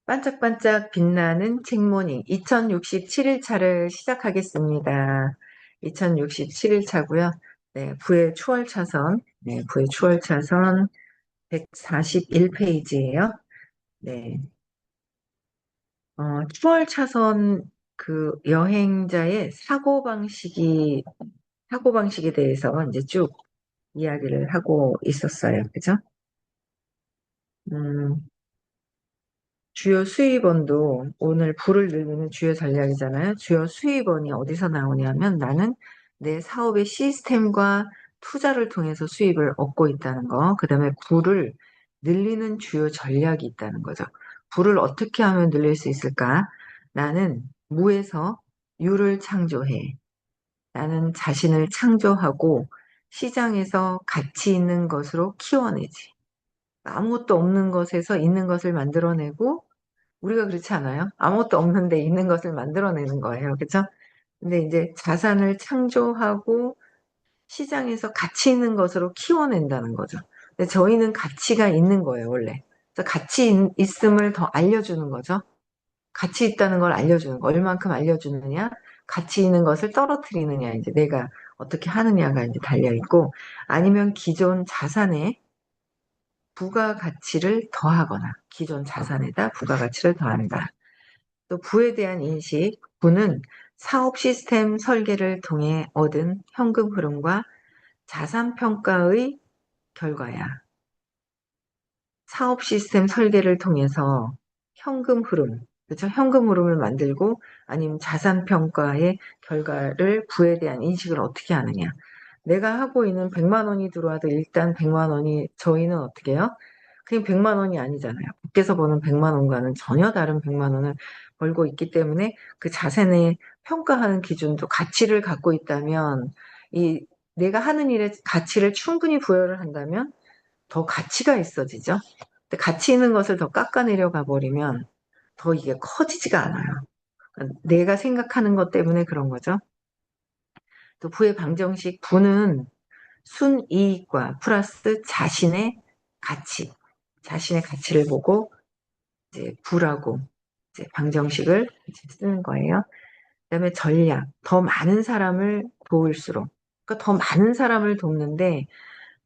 반짝반짝 빛나는 책모닝 2067일차를 시작하겠습니다. 2067일차고요. 네, 부의 추월차선, 네, 부의 추월차선 141페이지예요. 네, 추월차선 그 여행자의 사고방식에 대해서 이제 쭉 이야기를 하고 있었어요. 그죠? 음, 주요 수입원도 오늘 부를 늘리는 주요 전략이잖아요. 주요 수입원이 어디서 나오냐면 나는 내 사업의 시스템과 투자를 통해서 수입을 얻고 있다는 거. 그다음에 부를 늘리는 주요 전략이 있다는 거죠. 부를 어떻게 하면 늘릴 수 있을까? 나는 무에서 유를 창조해. 나는 자신을 창조하고 시장에서 가치 있는 것으로 키워내지. 아무것도 없는 것에서 있는 것을 만들어내고 우리가 그렇지 않아요? 아무것도 없는데 있는 것을 만들어내는 거예요. 그렇죠? 근데 이제 자산을 창조하고 시장에서 가치 있는 것으로 키워낸다는 거죠. 근데 저희는 가치가 있는 거예요, 원래. 그래서 있음을 더 알려주는 거죠. 가치 있다는 걸 알려주는 거. 얼만큼 알려주느냐? 가치 있는 것을 떨어뜨리느냐. 이제 내가 어떻게 하느냐가 이제 달려있고, 아니면 기존 자산에 부가가치를 더하거나, 기존 자산에다 부가가치를 더한다. 또 부에 대한 인식, 부는 사업 시스템 설계를 통해 얻은 현금 흐름과 자산 평가의 결과야. 사업 시스템 설계를 통해서 현금 흐름, 그렇죠? 현금 흐름을 만들고 아니면 자산 평가의 결과를 부에 대한 인식을 어떻게 하느냐. 내가 하고 있는 100만 원이 들어와도 일단 100만 원이 저희는 어떻게 해요? 그냥 100만 원이 아니잖아요. 밖에서 버는 100만 원과는 전혀 다른 100만 원을 벌고 있기 때문에 그 자산의 평가하는 기준도 가치를 갖고 있다면 이 내가 하는 일에 가치를 충분히 부여를 한다면 더 가치가 있어지죠. 근데 가치 있는 것을 더 깎아내려 가버리면 더 이게 커지지가 않아요. 그러니까 내가 생각하는 것 때문에 그런 거죠. 또 부의 방정식, 부는 순이익과 플러스 자신의 가치를 보고 이제 부라고 이제 방정식을 이제 쓰는 거예요. 그다음에 전략, 더 많은 사람을 도울수록, 그러니까 더 많은 사람을 돕는데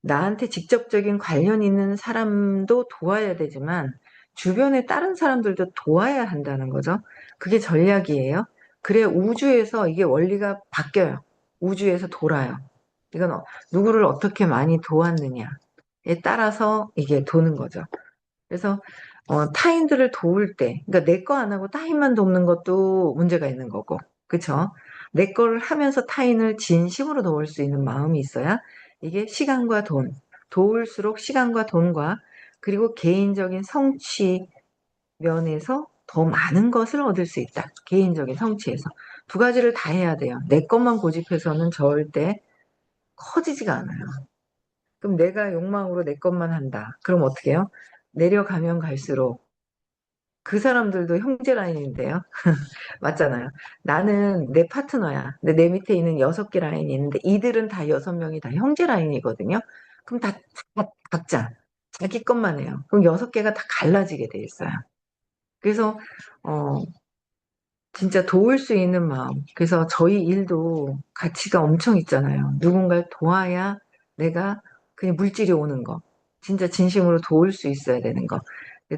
나한테 직접적인 관련 있는 사람도 도와야 되지만 주변에 다른 사람들도 도와야 한다는 거죠. 그게 전략이에요. 그래 우주에서 이게 원리가 바뀌어요. 우주에서 돌아요. 이건 누구를 어떻게 많이 도왔느냐에 따라서 이게 도는 거죠. 그래서 타인들을 도울 때, 그러니까 내 거 안 하고 타인만 돕는 것도 문제가 있는 거고, 그쵸? 내 거를 하면서 타인을 진심으로 도울 수 있는 마음이 있어야 이게 시간과 돈, 도울수록 시간과 돈과 그리고 개인적인 성취 면에서 더 많은 것을 얻을 수 있다. 개인적인 성취에서. 두 가지를 다 해야 돼요. 내 것만 고집해서는 절대 커지지가 않아요. 그럼 내가 욕망으로 내 것만 한다. 그럼 어떻게 해요? 내려가면 갈수록 그 사람들도 형제 라인인데요. 맞잖아요. 나는 내 파트너야. 근데 내 밑에 있는 6개 라인이 있는데 이들은 다 6명이 다 형제 라인이거든요. 그럼 각자 자기 것만 해요. 그럼 6개가 다 갈라지게 돼 있어요. 그래서 어, 진짜 도울 수 있는 마음. 그래서 저희 일도 가치가 엄청 있잖아요. 누군가를 도와야 내가 그냥 물질이 오는 거. 진짜 진심으로 도울 수 있어야 되는 거.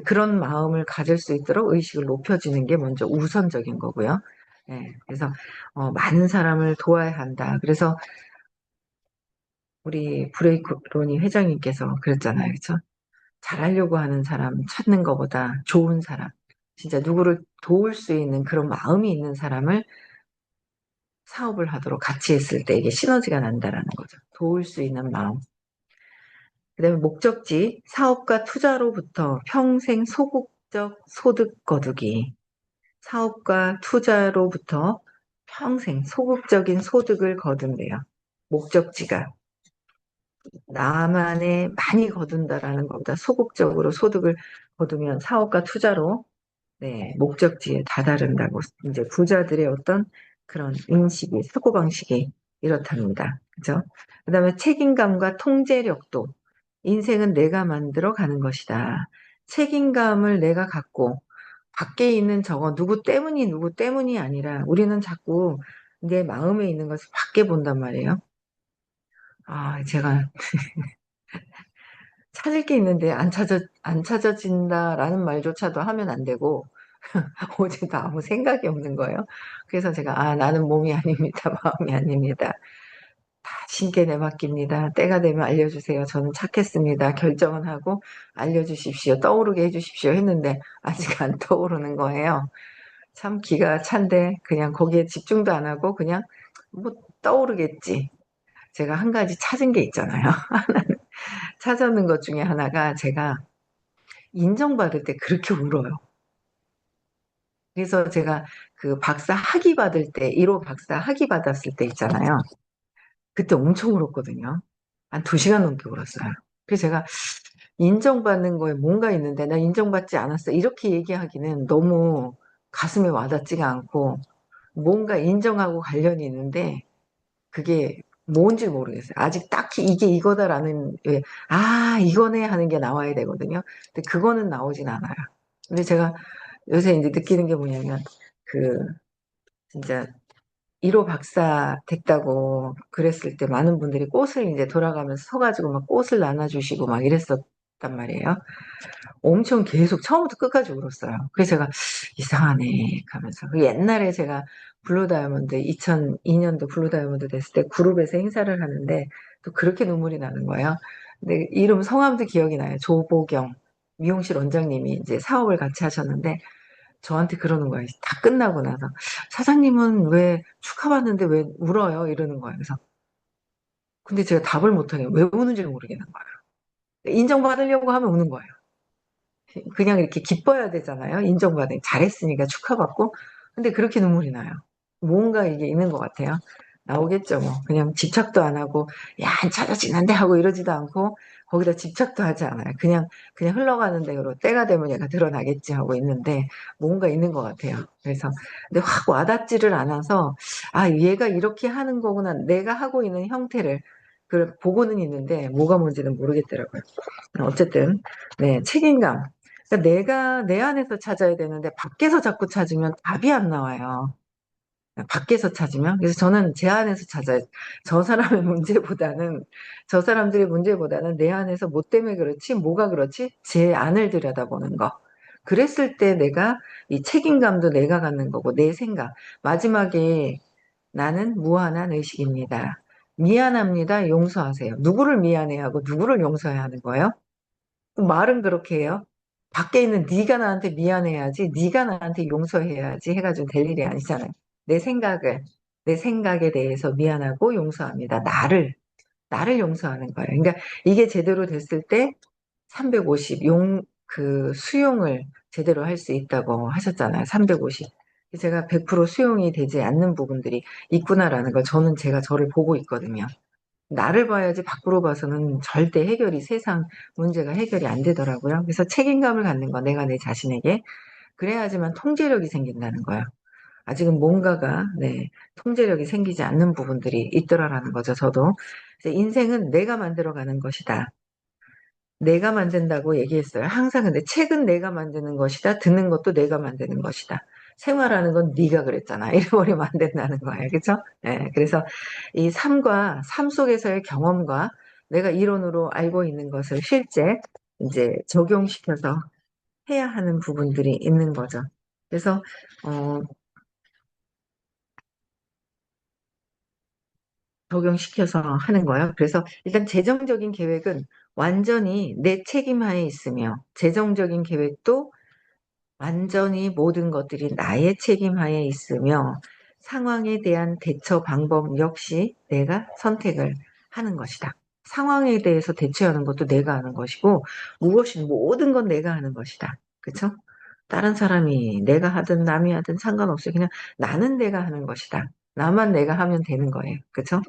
그런 마음을 가질 수 있도록 의식을 높여주는 게 먼저 우선적인 거고요. 예, 그래서 많은 사람을 도와야 한다. 그래서 우리 브레이크로니 회장님께서 그랬잖아요. 그렇죠? 잘하려고 하는 사람 찾는 것보다 좋은 사람, 진짜 누구를 도울 수 있는 그런 마음이 있는 사람을 사업을 하도록 같이 했을 때 이게 시너지가 난다라는 거죠. 도울 수 있는 마음. 그다음에 목적지, 사업과 투자로부터 평생 소극적 소득 거두기. 사업과 투자로부터 평생 소극적인 소득을 거둔대요. 목적지가 나만의 많이 거둔다라는 것보다 소극적으로 소득을 거두면 사업과 투자로 네, 목적지에 다다른다고 이제 부자들의 어떤 그런 인식이 사고방식이 이렇답니다. 그죠? 그다음에 책임감과 통제력도 인생은 내가 만들어 가는 것이다. 책임감을 내가 갖고 밖에 있는 저거 누구 때문이 아니라 우리는 자꾸 내 마음에 있는 것을 밖에 본단 말이에요. 아, 제가 찾을 게 있는데 안 찾아진다라는 말조차도 하면 안 되고, 어제도 아무 생각이 없는 거예요. 그래서 제가, 아, 나는 몸이 아닙니다. 마음이 아닙니다. 다 신께 내맡깁니다. 때가 되면 알려주세요. 저는 찾겠습니다. 결정은 하고 알려주십시오. 떠오르게 해주십시오. 했는데 아직 안 떠오르는 거예요. 참 기가 찬데 그냥 거기에 집중도 안 하고 그냥 뭐 떠오르겠지. 제가 한 가지 찾은 게 있잖아요. 찾았는 것 중에 하나가 제가 인정받을 때 그렇게 울어요. 그래서 제가 그 박사 학위 받을 때, 1호 박사 학위 받았을 때 있잖아요. 그때 엄청 울었거든요. 한 2시간 넘게 울었어요. 그래서 제가 인정받는 거에 뭔가 있는데 나 인정받지 않았어. 이렇게 얘기하기는 너무 가슴에 와닿지가 않고 뭔가 인정하고 관련이 있는데 그게 뭔지 모르겠어요. 아직 딱히 이게 이거다라는, 왜, 아, 이거네 하는 게 나와야 되거든요. 근데 그거는 나오진 않아요. 근데 제가 요새 이제 느끼는 게 뭐냐면, 그, 진짜 1호 박사 됐다고 그랬을 때 많은 분들이 꽃을 이제 돌아가면서 서가지고 막 꽃을 나눠주시고 막 이랬었단 말이에요. 엄청 계속 처음부터 끝까지 울었어요. 그래서 제가 이상하네 하면서 그 옛날에 제가 블루 다이아몬드 2002년도 블루 다이아몬드 됐을 때 그룹에서 행사를 하는데 또 그렇게 눈물이 나는 거예요. 근데 이름 성함도 기억이 나요. 조보경 미용실 원장님이 이제 사업을 같이 하셨는데 저한테 그러는 거예요. 다 끝나고 나서 사장님은 왜 축하받는데 왜 울어요? 이러는 거예요. 그래서 근데 제가 답을 못하게 왜 우는지 모르겠는 거예요. 인정받으려고 하면 우는 거예요. 그냥 이렇게 기뻐야 되잖아요. 인정받으니 잘했으니까 축하받고. 근데 그렇게 눈물이 나요. 뭔가 이게 있는 것 같아요. 나오겠죠, 뭐. 그냥 집착도 안 하고, 야, 안 찾아지는데 하고 이러지도 않고, 거기다 집착도 하지 않아요. 그냥 흘러가는 대로 때가 되면 얘가 드러나겠지 하고 있는데, 뭔가 있는 것 같아요. 그래서, 근데 확 와닿지를 않아서, 아, 얘가 이렇게 하는 거구나. 내가 하고 있는 형태를, 그걸 보고는 있는데, 뭐가 뭔지는 모르겠더라고요. 어쨌든, 네, 책임감. 그러니까 내가 내 안에서 찾아야 되는데 밖에서 자꾸 찾으면 답이 안 나와요. 밖에서 찾으면. 그래서 저는 제 안에서 찾아요. 저 사람의 문제보다는, 저 사람들의 문제보다는 내 안에서 뭐 때문에 그렇지, 뭐가 그렇지, 제 안을 들여다보는 거. 그랬을 때 내가 이 책임감도 내가 갖는 거고, 내 생각. 마지막에 나는 무한한 의식입니다. 미안합니다. 용서하세요. 누구를 미안해하고 누구를 용서해야 하는 거예요? 말은 그렇게 해요. 밖에 있는 네가 나한테 미안해야지, 네가 나한테 용서해야지 해가지고 될 일이 아니잖아요. 내 생각을, 내 생각에 대해서 미안하고 용서합니다. 나를 용서하는 거예요. 그러니까 이게 제대로 됐을 때 350, 수용을 제대로 할 수 있다고 하셨잖아요. 350. 제가 100% 수용이 되지 않는 부분들이 있구나라는 걸 저는 제가 저를 보고 있거든요. 나를 봐야지 밖으로 봐서는 절대 세상 문제가 해결이 안 되더라고요. 그래서 책임감을 갖는 거, 내가 내 자신에게. 그래야지만 통제력이 생긴다는 거예요. 아직은 뭔가가, 네, 통제력이 생기지 않는 부분들이 있더라라는 거죠, 저도. 그래서 인생은 내가 만들어가는 것이다. 내가 만든다고 얘기했어요. 항상 근데 책은 내가 만드는 것이다. 듣는 것도 내가 만드는 것이다. 생활하는 건 네가 그랬잖아. 이래버리면 안 된다는 거예요. 그죠? 네, 그래서 이 삶 속에서의 경험과 내가 이론으로 알고 있는 것을 실제 이제 적용시켜서 해야 하는 부분들이 있는 거죠. 그래서 어, 적용시켜서 하는 거예요. 그래서 일단 재정적인 계획은 완전히 내 책임하에 있으며 재정적인 계획도 완전히 모든 것들이 나의 책임하에 있으며 상황에 대한 대처 방법 역시 내가 선택을 하는 것이다. 상황에 대해서 대처하는 것도 내가 하는 것이고 무엇이 모든 건 내가 하는 것이다. 그렇죠? 다른 사람이 내가 하든 남이 하든 상관없이 그냥 나는 내가 하는 것이다. 나만 내가 하면 되는 거예요. 그렇죠?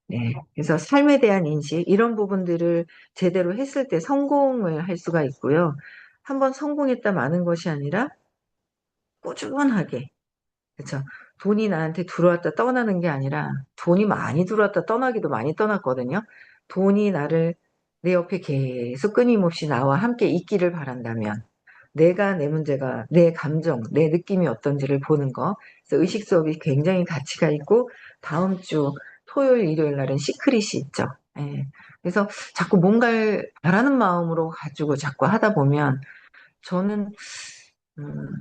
네. 그래서 삶에 대한 인식, 이런 부분들을 제대로 했을 때 성공을 할 수가 있고요. 한번 성공했다 마는 것이 아니라 꾸준하게, 그렇죠. 돈이 나한테 들어왔다 떠나는 게 아니라 돈이 많이 들어왔다 떠나기도 많이 떠났거든요. 돈이 나를 내 옆에 계속 끊임없이 나와 함께 있기를 바란다면, 내가 내 문제가, 내 감정, 내 느낌이 어떤지를 보는 거. 그래서 의식 수업이 굉장히 가치가 있고, 다음 주 토요일, 일요일 날은 시크릿이 있죠. 예. 그래서 자꾸 뭔가를 바라는 마음으로 가지고 자꾸 하다 보면 저는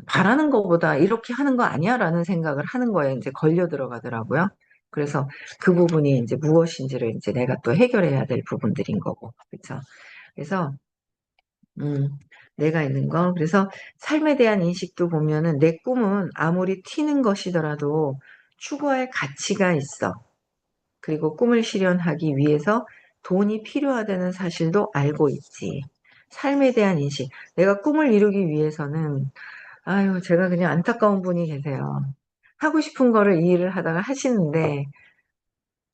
바라는 것보다 이렇게 하는 거 아니야? 라는 생각을 하는 거에 이제 걸려 들어가더라고요. 그래서 그 부분이 이제 무엇인지를 이제 내가 또 해결해야 될 부분들인 거고. 그렇죠? 그래서 음, 내가 있는 거. 그래서 삶에 대한 인식도 보면은 내 꿈은 아무리 튀는 것이더라도 추구할 가치가 있어. 그리고 꿈을 실현하기 위해서 돈이 필요하다는 사실도 알고 있지. 삶에 대한 인식. 내가 꿈을 이루기 위해서는, 아유, 제가 그냥 안타까운 분이 계세요. 하고 싶은 거를 이 일을 하다가 하시는데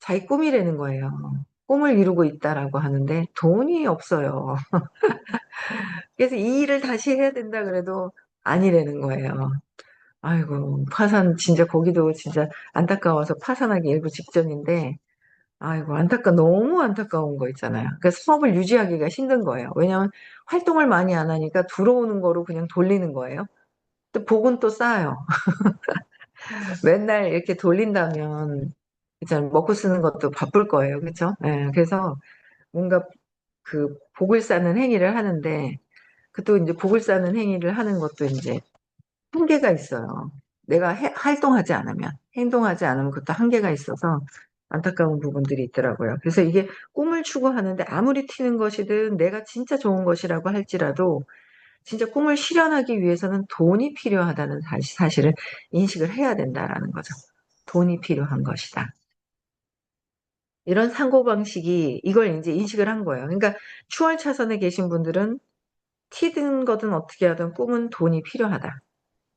자기 꿈이라는 거예요. 꿈을 이루고 있다라고 하는데 돈이 없어요. 그래서 이 일을 다시 해야 된다 그래도 아니라는 거예요. 아이고, 파산, 진짜 거기도 진짜 안타까워서 파산하기 일부 직전인데, 아이고, 너무 안타까운 거 있잖아요. 그래서 사업을 유지하기가 힘든 거예요. 왜냐하면 활동을 많이 안 하니까 들어오는 거로 그냥 돌리는 거예요. 또 복은 또 쌓아요. 맨날 이렇게 돌린다면, 진짜 먹고 쓰는 것도 바쁠 거예요. 그렇죠? 예, 그래서 뭔가 그 복을 쌓는 행위를 하는데, 그 또 이제 복을 쌓는 행위를 하는 것도 이제 한계가 있어요. 내가 활동하지 않으면, 행동하지 않으면 그것도 한계가 있어서 안타까운 부분들이 있더라고요. 그래서 이게 꿈을 추구하는데 아무리 튀는 것이든 내가 진짜 좋은 것이라고 할지라도 진짜 꿈을 실현하기 위해서는 돈이 필요하다는 사실을 인식을 해야 된다라는 거죠. 돈이 필요한 것이다. 이런 사고방식이 이걸 이제 인식을 한 거예요. 그러니까 추월 차선에 계신 분들은 튀든 거든 어떻게 하든 꿈은 돈이 필요하다.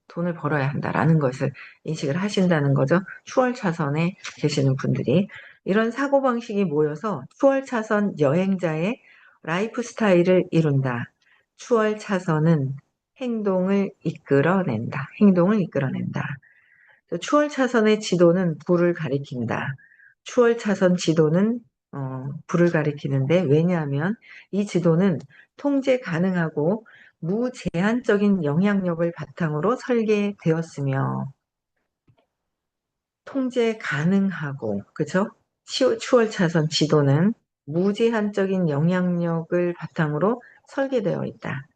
돈을 벌어야 한다라는 것을 인식을 하신다는 거죠. 추월 차선에 계시는 분들이. 이런 사고방식이 모여서 추월 차선 여행자의 라이프 스타일을 이룬다. 추월 차선은 행동을 이끌어낸다. 추월 차선의 지도는 불을 가리킨다. 추월 차선 지도는 불을 가리키는데 왜냐하면 이 지도는 통제 가능하고 무제한적인 영향력을 바탕으로 설계되었으며 통제 가능하고 그죠? 추월 차선 지도는 무제한적인 영향력을 바탕으로 설계되어 있다.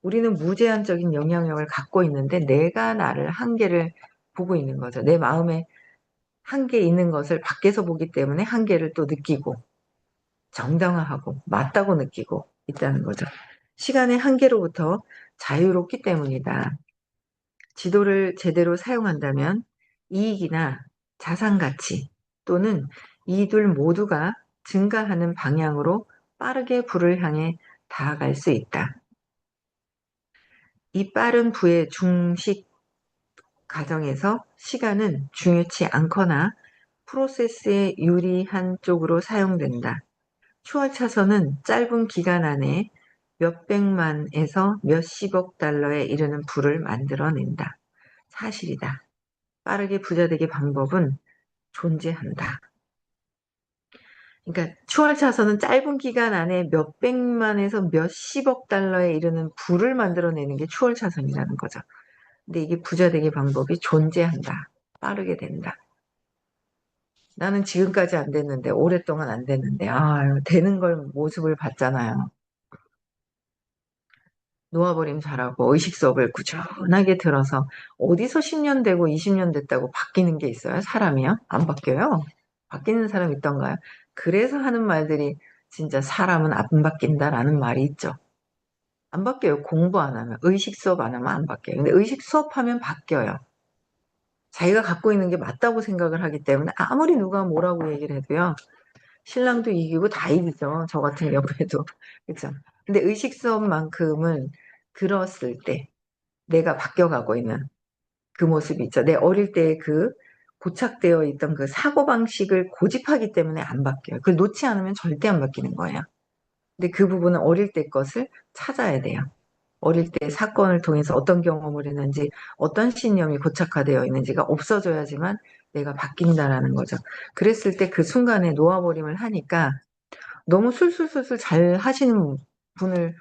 우리는 무제한적인 영향력을 갖고 있는데 내가 나를 한계를 보고 있는 거죠. 내 마음에 한계 있는 것을 밖에서 보기 때문에 한계를 또 느끼고 정당화하고 맞다고 느끼고 있다는 거죠. 시간의 한계로부터 자유롭기 때문이다. 지도를 제대로 사용한다면 이익이나 자산 가치 또는 이 둘 모두가 증가하는 방향으로 빠르게 부를 향해 다가갈 수 있다. 이 빠른 부의 중식 과정에서 시간은 중요치 않거나 프로세스에 유리한 쪽으로 사용된다. 추월 차선은 짧은 기간 안에 몇백만에서 몇십억 달러에 이르는 부를 만들어낸다. 사실이다. 빠르게 부자 되기 방법은 존재한다. 그러니까 추월 차선은 짧은 기간 안에 몇백만에서 몇십억 달러에 이르는 부를 만들어내는 게 추월 차선이라는 거죠. 근데 이게 부자 되기 방법이 존재한다. 빠르게 된다. 나는 지금까지 안 됐는데, 오랫동안 안 됐는데, 되는 걸 모습을 봤잖아요. 놓아버림 잘하고 의식 수업을 꾸준하게 들어서 어디서 10년 되고 20년 됐다고 바뀌는 게 있어요? 사람이요? 안 바뀌어요. 바뀌는 사람 있던가요? 그래서 하는 말들이 진짜 사람은 안 바뀐다라는 말이 있죠. 안 바뀌어요. 공부 안 하면. 의식 수업 안 하면 안 바뀌어요. 근데 의식 수업하면 바뀌어요. 자기가 갖고 있는 게 맞다고 생각을 하기 때문에 아무리 누가 뭐라고 얘기를 해도요. 신랑도 이기고 다 이기죠. 저 같은 경우에도. 그렇죠. 근데 의식 수업만큼은 들었을 때 내가 바뀌어가고 있는 그 모습이 있죠. 내 어릴 때 그 고착되어 있던 그 사고방식을 고집하기 때문에 안 바뀌어요. 그걸 놓지 않으면 절대 안 바뀌는 거예요. 근데 그 부분은 어릴 때 것을 찾아야 돼요. 어릴 때 사건을 통해서 어떤 경험을 했는지, 어떤 신념이 고착화되어 있는지가 없어져야지만 내가 바뀐다라는 거죠. 그랬을 때 그 순간에 놓아버림을 하니까 너무 술술술술 잘 하시는 분을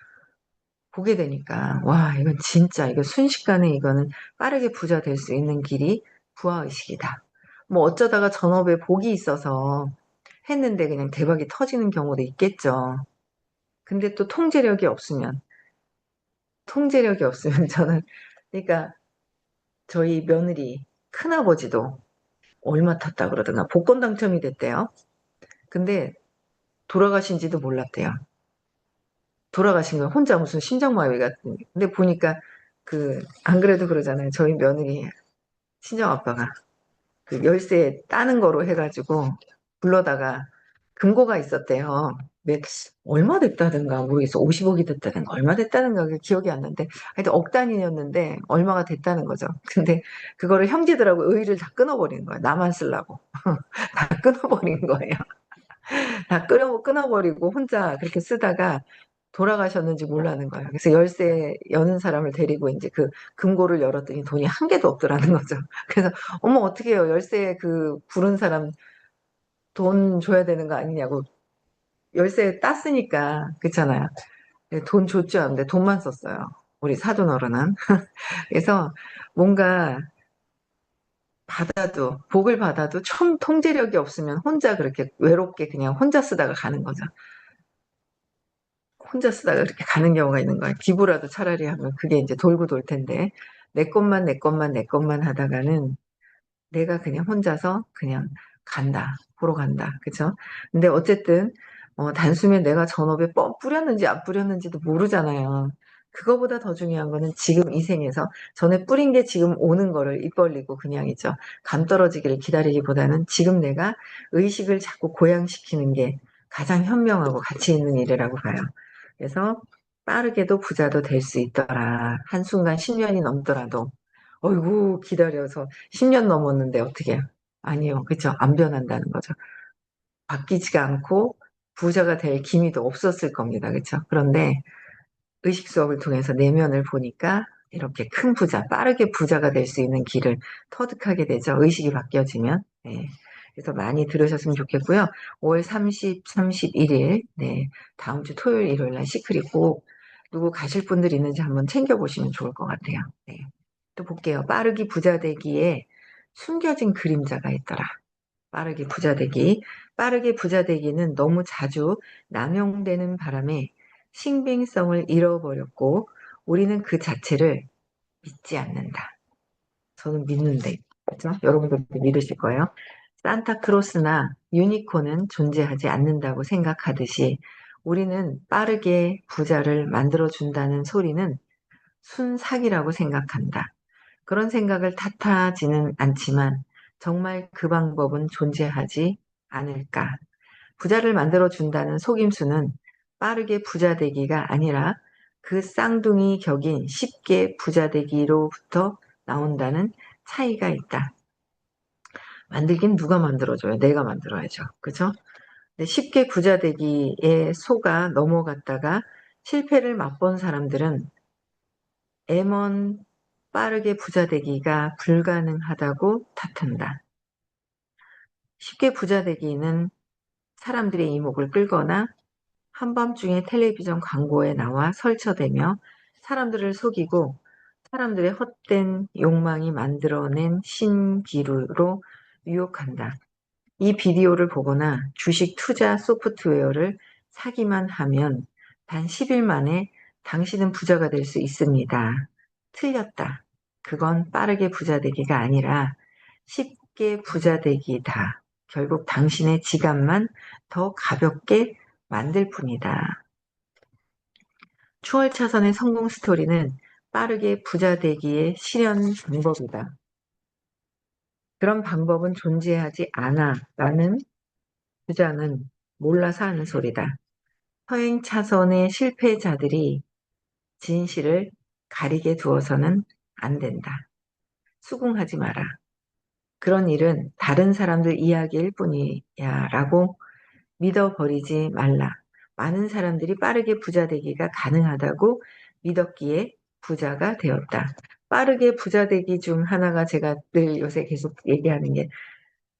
보게 되니까, 와, 이건 진짜, 이거 순식간에 이거는 빠르게 부자 될 수 있는 길이 부하의식이다. 뭐 어쩌다가 전업에 복이 있어서 했는데 그냥 대박이 터지는 경우도 있겠죠. 근데 또 통제력이 없으면 저는, 그러니까 저희 며느리 큰아버지도 얼마 탔다 그러더나 복권 당첨이 됐대요. 근데 돌아가신지도 몰랐대요. 돌아가신 거 혼자 무슨 심장마비 같은. 근데 보니까 안 그래도 그러잖아요. 저희 며느리 친정아빠가 그 열쇠 따는 거로 해가지고 불러다가 금고가 있었대요. 몇, 얼마 됐다든가 모르겠어. 50억이 됐다든가 얼마 됐다든가 그게 기억이 안 나는데 하여튼 억 단위였는데 얼마가 됐다는 거죠. 근데 그거를 형제들하고 의의를 다 끊어버린 거야. 나만 쓰려고. 다 끊어버린 거예요. 다 끊어버리고 혼자 그렇게 쓰다가 돌아가셨는지 몰라는 거예요. 그래서 열쇠 여는 사람을 데리고 이제 그 금고를 열었더니 돈이 한 개도 없더라는 거죠. 그래서 어머 어떻게 해요? 열쇠 부른 사람 돈 줘야 되는 거 아니냐고. 열쇠 땄으니까 그렇잖아요. 돈 줬죠. 근데 돈만 썼어요. 우리 사돈 어른은. 그래서 뭔가 복을 받아도 통제력이 없으면 혼자 그렇게 외롭게 그냥 혼자 쓰다가 가는 거죠. 혼자 쓰다가 그렇게 가는 경우가 있는 거예요. 기부라도 차라리 하면 그게 이제 돌고 돌 텐데 내 것만 내 것만 내 것만 하다가는 내가 그냥 혼자서 그냥 간다. 보러 간다. 그쵸? 근데 어쨌든 단숨에 내가 전업에 뿌렸는지 안 뿌렸는지도 모르잖아요. 그거보다 더 중요한 거는 지금 이 생에서 전에 뿌린 게 지금 오는 거를 입 벌리고 그냥이죠. 감 떨어지기를 기다리기보다는 지금 내가 의식을 자꾸 고양시키는 게 가장 현명하고 가치 있는 일이라고 봐요. 그래서 빠르게도 부자도 될 수 있더라. 한순간 10년이 넘더라도 어이구 기다려서 10년 넘었는데 어떻게 해요? 아니요. 그쵸? 안 변한다는 거죠. 바뀌지가 않고 부자가 될 기미도 없었을 겁니다. 그쵸? 그런데 의식 수업을 통해서 내면을 보니까 이렇게 큰 부자, 빠르게 부자가 될 수 있는 길을 터득하게 되죠. 의식이 바뀌어지면. 네. 그래서 많이 들으셨으면 좋겠고요. 5월 30, 31일, 네. 다음 주 토요일, 일요일 날 시크릿 꼭 누구 가실 분들 있는지 한번 챙겨보시면 좋을 것 같아요. 네. 또 볼게요. 빠르기 부자 되기에 숨겨진 그림자가 있더라. 빠르게 부자 되기. 빠르게 부자 되기는 너무 자주 남용되는 바람에 신빙성을 잃어버렸고 우리는 그 자체를 믿지 않는다. 저는 믿는데. 그죠? 여러분들도 믿으실 거예요. 산타크로스나 유니콘은 존재하지 않는다고 생각하듯이 우리는 빠르게 부자를 만들어준다는 소리는 순사기라고 생각한다. 그런 생각을 탓하지는 않지만 정말 그 방법은 존재하지 않을까. 부자를 만들어준다는 속임수는 빠르게 부자 되기가 아니라 그 쌍둥이 격인 쉽게 부자 되기로부터 나온다는 차이가 있다. 만들긴 누가 만들어줘요? 내가 만들어야죠. 그죠? 근데 쉽게 부자 되기에 속아 넘어갔다가 실패를 맛본 사람들은 M1 빠르게 부자 되기가 불가능하다고 탓한다. 쉽게 부자 되기는 사람들의 이목을 끌거나 한밤중에 텔레비전 광고에 나와 설쳐대며 사람들을 속이고 사람들의 헛된 욕망이 만들어낸 신기루로 유혹한다. 이 비디오를 보거나 주식 투자 소프트웨어를 사기만 하면 단 10일 만에 당신은 부자가 될 수 있습니다. 틀렸다. 그건 빠르게 부자 되기가 아니라 쉽게 부자 되기다. 결국 당신의 지갑만 더 가볍게 만들 뿐이다. 추월차선의 성공 스토리는 빠르게 부자 되기의 실현 방법이다. 그런 방법은 존재하지 않아. 라는 부자는 몰라서 하는 소리다. 서행 차선의 실패자들이 진실을 가리게 두어서는 안 된다. 수긍하지 마라. 그런 일은 다른 사람들 이야기일 뿐이야 라고 믿어버리지 말라. 많은 사람들이 빠르게 부자 되기가 가능하다고 믿었기에 부자가 되었다. 빠르게 부자 되기 중 하나가 제가 늘 요새 계속 얘기하는 게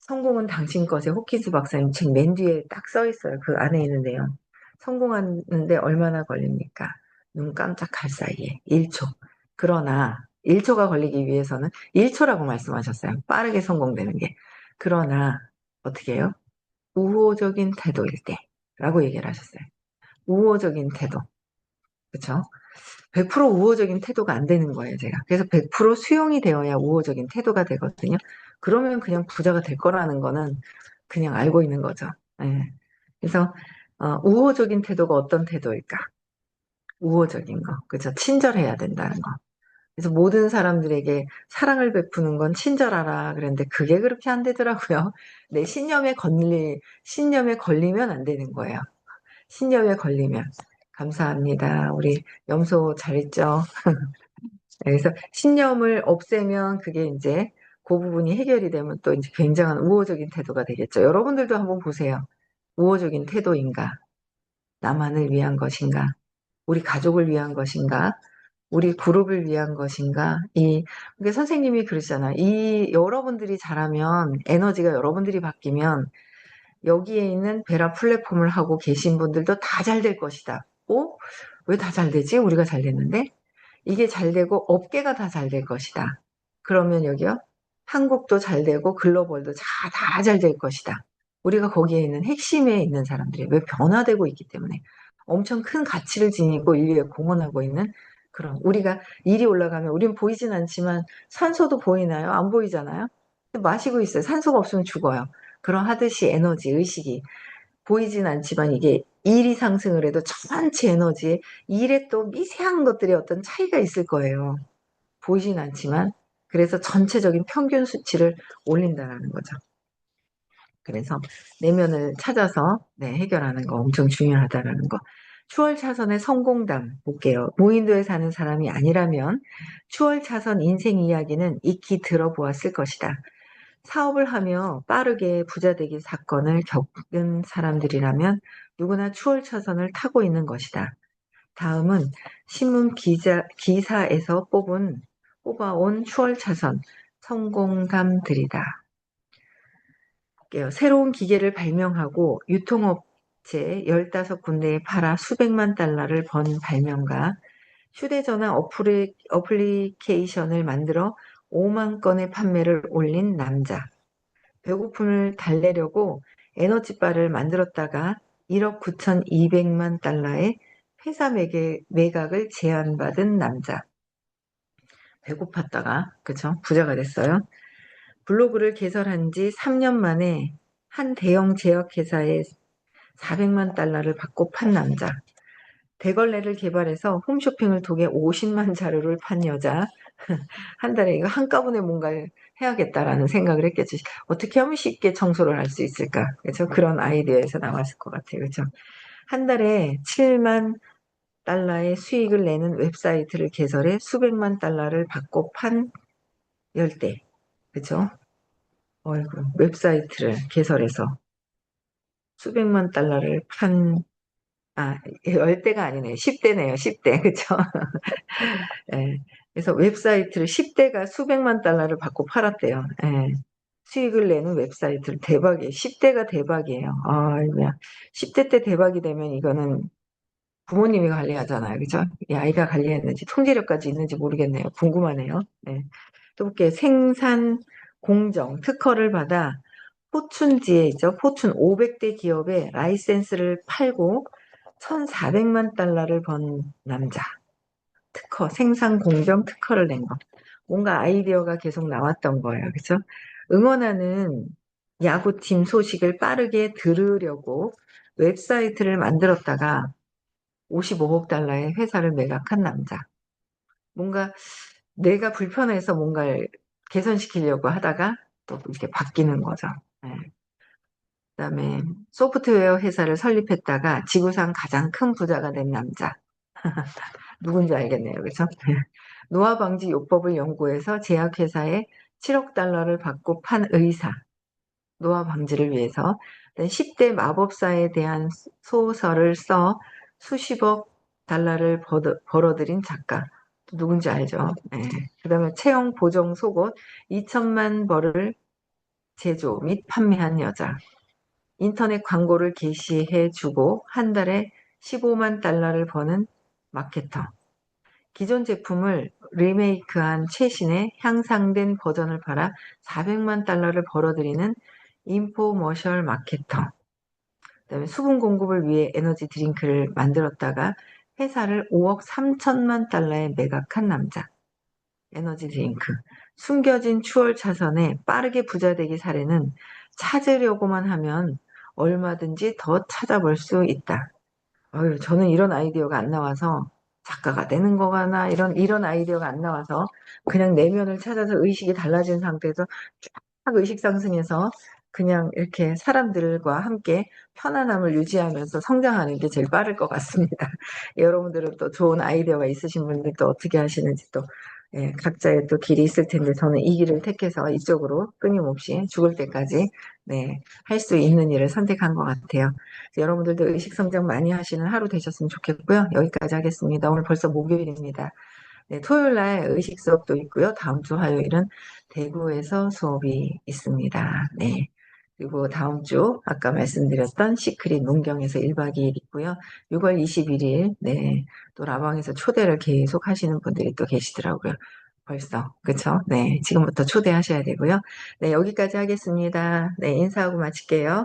성공은 당신 것에 호키스 박사님 책 맨 뒤에 딱 써 있어요. 그 안에 있는데요. 성공하는데 얼마나 걸립니까? 눈 깜짝할 사이에 1초. 그러나 1초가 걸리기 위해서는 1초라고 말씀하셨어요. 빠르게 성공되는 게. 그러나 어떻게 해요? 우호적인 태도일 때라고 얘기를 하셨어요. 우호적인 태도. 그쵸? 100% 우호적인 태도가 안 되는 거예요, 제가. 그래서 100% 수용이 되어야 우호적인 태도가 되거든요. 그러면 그냥 부자가 될 거라는 거는 그냥 알고 있는 거죠. 예. 그래서 우호적인 태도가 어떤 태도일까? 우호적인 거. 그죠? 친절해야 된다는 거. 그래서 모든 사람들에게 사랑을 베푸는 건 친절하라 그랬는데 그게 그렇게 안 되더라고요. 내 신념에 걸리면 안 되는 거예요. 신념에 걸리면. 감사합니다. 우리 염소 잘했죠? 그래서 신념을 없애면 그게 이제 그 부분이 해결이 되면 또 이제 굉장한 우호적인 태도가 되겠죠. 여러분들도 한번 보세요. 우호적인 태도인가? 나만을 위한 것인가? 우리 가족을 위한 것인가? 우리 그룹을 위한 것인가? 그게 선생님이 그러시잖아. 여러분들이 잘하면, 에너지가 여러분들이 바뀌면, 여기에 있는 베라 플랫폼을 하고 계신 분들도 다 잘 될 것이다. 왜 다 잘 되지? 우리가 잘 됐는데? 이게 잘 되고, 업계가 다 잘 될 것이다. 그러면 여기요? 한국도 잘 되고, 글로벌도 다 잘 될 것이다. 우리가 거기에 있는 핵심에 있는 사람들이 왜 변화되고 있기 때문에 엄청 큰 가치를 지니고 인류에 공헌하고 있는 그런 우리가 일이 올라가면 우린 보이진 않지만 산소도 보이나요? 안 보이잖아요. 마시고 있어요. 산소가 없으면 죽어요. 그러하듯이 에너지, 의식이 보이진 않지만 이게 일이 상승을 해도 전체 에너지에 일에 또 미세한 것들이 어떤 차이가 있을 거예요. 보이진 않지만 그래서 전체적인 평균 수치를 올린다는 거죠. 그래서 내면을 찾아서 해결하는 거 엄청 중요하다라는 거. 추월 차선의 성공담 볼게요. 무인도에 사는 사람이 아니라면 추월 차선 인생 이야기는 익히 들어보았을 것이다. 사업을 하며 빠르게 부자 되기 사건을 겪은 사람들이라면 누구나 추월 차선을 타고 있는 것이다. 다음은 신문 기사에서 뽑아온 추월 차선 성공담들이다. 새로운 기계를 발명하고 유통업체 15군데에 팔아 수백만 달러를 번 발명가, 휴대전화 어플리케이션을 만들어 5만 건의 판매를 올린 남자, 배고픔을 달래려고 에너지바를 만들었다가 1억 9,200만 달러의 회사 매각을 제안받은 남자, 배고팠다가 그쵸? 부자가 됐어요. 블로그를 개설한 지 3년 만에 한 대형 제약회사에 400만 달러를 받고 판 남자. 대걸레를 개발해서 홈쇼핑을 통해 50만 자루를 판 여자. 한 달에 이거 한꺼번에 뭔가를 해야겠다라는 생각을 했겠지. 어떻게 하면 쉽게 청소를 할 수 있을까? 그렇죠? 그런 아이디어에서 나왔을 것 같아요. 그렇죠? 한 달에 7만 달러의 수익을 내는 웹사이트를 개설해 수백만 달러를 받고 판 열대. 그렇죠? 어이구, 웹사이트를 개설해서 수백만 달러를 열대가 아니네요. 10대네요. 10대. 그쵸? 예. 그래서 웹사이트를 10대가 수백만 달러를 받고 팔았대요. 예. 수익을 내는 웹사이트를 대박이에요. 10대가 대박이에요. 야, 10대 때 대박이 되면 이거는 부모님이 관리하잖아요. 그죠? 이 아이가 관리했는지 통제력까지 있는지 모르겠네요. 궁금하네요. 네. 또 볼게요. 생산 공정 특허를 받아 포춘지에 있죠. 포춘 500대 기업에 라이센스를 팔고 1,400만 달러를 번 남자. 생산 공정 특허를 낸 거. 뭔가 아이디어가 계속 나왔던 거예요. 그죠? 응원하는 야구팀 소식을 빠르게 들으려고 웹사이트를 만들었다가 55억 달러의 회사를 매각한 남자. 뭔가 내가 불편해서 뭔가를 개선시키려고 하다가 또 이렇게 바뀌는 거죠. 네. 그다음에 소프트웨어 회사를 설립했다가 지구상 가장 큰 부자가 된 남자. 누군지 알겠네요. 그렇죠? 노화 방지 요법을 연구해서 제약회사에 7억 달러를 받고 판 의사. 노화 방지를 위해서 10대 마법사에 대한 소설을 써 수십억 달러를 벌어들인 작가. 누군지 알죠? 네. 그다음에 체형 보정 속옷 2천만 벌을 제조 및 판매한 여자. 인터넷 광고를 게시해 주고 한 달에 15만 달러를 버는 마케터. 기존 제품을 리메이크한 최신의 향상된 버전을 팔아 400만 달러를 벌어들이는 인포머셜 마케터. 그다음에 수분 공급을 위해 에너지 드링크를 만들었다가 회사를 5억 3천만 달러에 매각한 남자. 에너지 드링크. 숨겨진 추월 차선에 빠르게 부자되기 사례는 찾으려고만 하면 얼마든지 더 찾아볼 수 있다. 저는 이런 아이디어가 안 나와서 작가가 되는 거나 이런 아이디어가 안 나와서 그냥 내면을 찾아서 의식이 달라진 상태에서 쫙 의식 상승해서 그냥 이렇게 사람들과 함께 편안함을 유지하면서 성장하는 게 제일 빠를 것 같습니다. 여러분들은 또 좋은 아이디어가 있으신 분들 또 어떻게 하시는지 또 예, 각자의 또 길이 있을 텐데 저는 이 길을 택해서 이쪽으로 끊임없이 죽을 때까지 네, 할 수 있는 일을 선택한 것 같아요. 여러분들도 의식 성장 많이 하시는 하루 되셨으면 좋겠고요. 여기까지 하겠습니다. 오늘 벌써 목요일입니다. 네, 토요일 날 의식 수업도 있고요. 다음 주 화요일은 대구에서 수업이 있습니다. 네. 그리고 다음 주 아까 말씀드렸던 시크릿 문경에서 1박 2일 있고요. 6월 21일 네, 또 라방에서 초대를 계속 하시는 분들이 또 계시더라고요. 벌써 그쵸? 네, 지금부터 초대하셔야 되고요. 네, 여기까지 하겠습니다. 네, 인사하고 마칠게요.